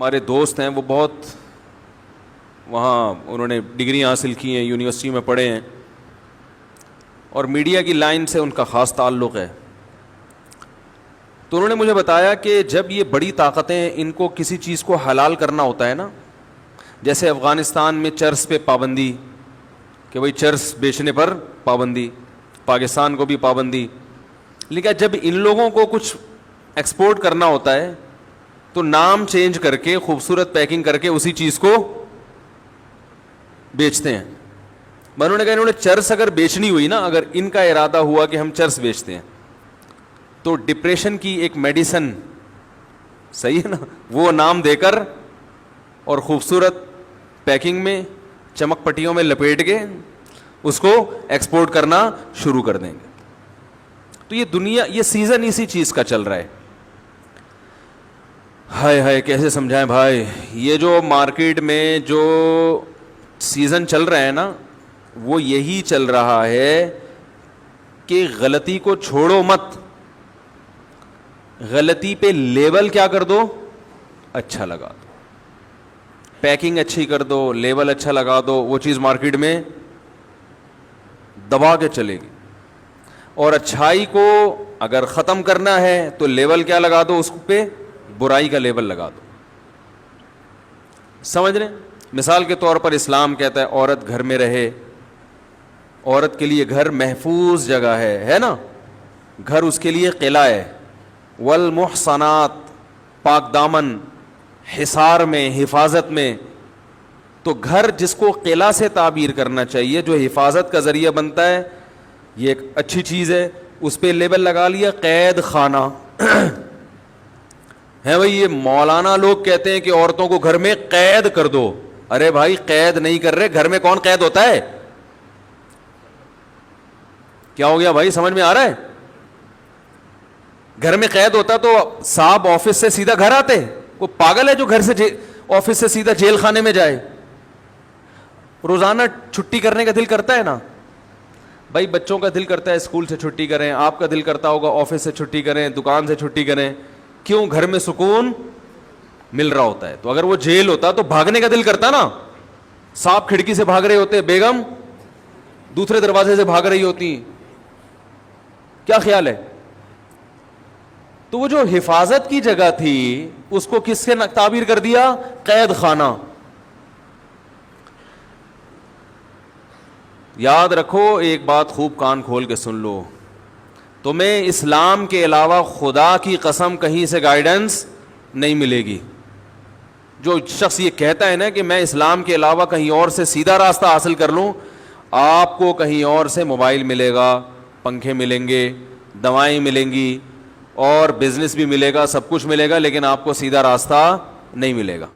ہمارے دوست ہیں وہ بہت وہاں انہوں نے ڈگری حاصل کی ہیں, یونیورسٹی میں پڑھے ہیں, اور میڈیا کی لائن سے ان کا خاص تعلق ہے. تو انہوں نے مجھے بتایا کہ جب یہ بڑی طاقتیں ان کو کسی چیز کو حلال کرنا ہوتا ہے نا, جیسے افغانستان میں چرس پہ پابندی کہ بھئی چرس بیچنے پر پابندی, پاکستان کو بھی پابندی, لیکن جب ان لوگوں کو کچھ ایکسپورٹ کرنا ہوتا ہے تو نام چینج کر کے خوبصورت پیکنگ کر کے اسی چیز کو بیچتے ہیں. انہوں نے کہا انہوں نے چرس اگر بیچنی ہوئی نا, اگر ان کا ارادہ ہوا کہ ہم چرس بیچتے ہیں تو ڈپریشن کی ایک میڈیسن, صحیح ہے نا, وہ نام دے کر اور خوبصورت پیکنگ میں چمک پٹیوں میں لپیٹ کے اس کو ایکسپورٹ کرنا شروع کر دیں گے. تو یہ دنیا, یہ سیزن اسی چیز کا چل رہا ہے. ہائے ہائے کیسے سمجھائیں بھائی, یہ جو مارکیٹ میں جو سیزن چل رہا ہے نا, وہ یہی چل رہا ہے کہ غلطی کو چھوڑو مت, غلطی پہ لیبل کیا کر دو, اچھا لگا دو, پیکنگ اچھی کر دو, لیبل اچھا لگا دو, وہ چیز مارکیٹ میں دبا کے چلے گی. اور اچھائی کو اگر ختم کرنا ہے تو لیبل کیا لگا دو, اس پہ برائی کا لیبل لگا دو. سمجھ رہے ہیں؟ مثال کے طور پر اسلام کہتا ہے عورت گھر میں رہے, عورت کے لیے گھر محفوظ جگہ ہے نا, گھر اس کے لیے قلعہ ہے. والمحصنات, پاک دامن, حصار میں, حفاظت میں. تو گھر جس کو قلعہ سے تعبیر کرنا چاہیے, جو حفاظت کا ذریعہ بنتا ہے, یہ ایک اچھی چیز ہے. اس پہ لیبل لگا لیا قید خانہ ہے بھائی. یہ مولانا لوگ کہتے ہیں کہ عورتوں کو گھر میں قید کر دو. ارے بھائی قید نہیں کر رہے, گھر میں کون قید ہوتا ہے؟ کیا ہو گیا بھائی, سمجھ میں آ رہا ہے؟ گھر میں قید ہوتا تو صاحب آفس سے سیدھا گھر آتے. وہ پاگل ہے جو گھر سے آفس سے سیدھا جیل خانے میں جائے. روزانہ چھٹی کرنے کا دل کرتا ہے نا بھائی, بچوں کا دل کرتا ہے اسکول سے چھٹی کریں, آپ کا دل کرتا ہوگا آفس سے چھٹی کریں, دکان سے چھٹی کریں. کیوں؟ گھر میں سکون مل رہا ہوتا ہے. تو اگر وہ جیل ہوتا تو بھاگنے کا دل کرتا نا, صاحب کھڑکی سے بھاگ رہے ہوتے, بیگم دوسرے دروازے سے بھاگ رہی ہوتی. کیا خیال ہے؟ تو وہ جو حفاظت کی جگہ تھی اس کو کس سے تعبیر کر دیا؟ قید خانہ. یاد رکھو ایک بات, خوب کان کھول کے سن لو, تمہیں اسلام کے علاوہ خدا کی قسم کہیں سے گائیڈنس نہیں ملے گی. جو شخص یہ کہتا ہے نا کہ میں اسلام کے علاوہ کہیں اور سے سیدھا راستہ حاصل کر لوں, آپ کو کہیں اور سے موبائل ملے گا, پنکھے ملیں گے, دوائیں ملیں گی, اور بزنس بھی ملے گا, سب کچھ ملے گا, لیکن آپ کو سیدھا راستہ نہیں ملے گا.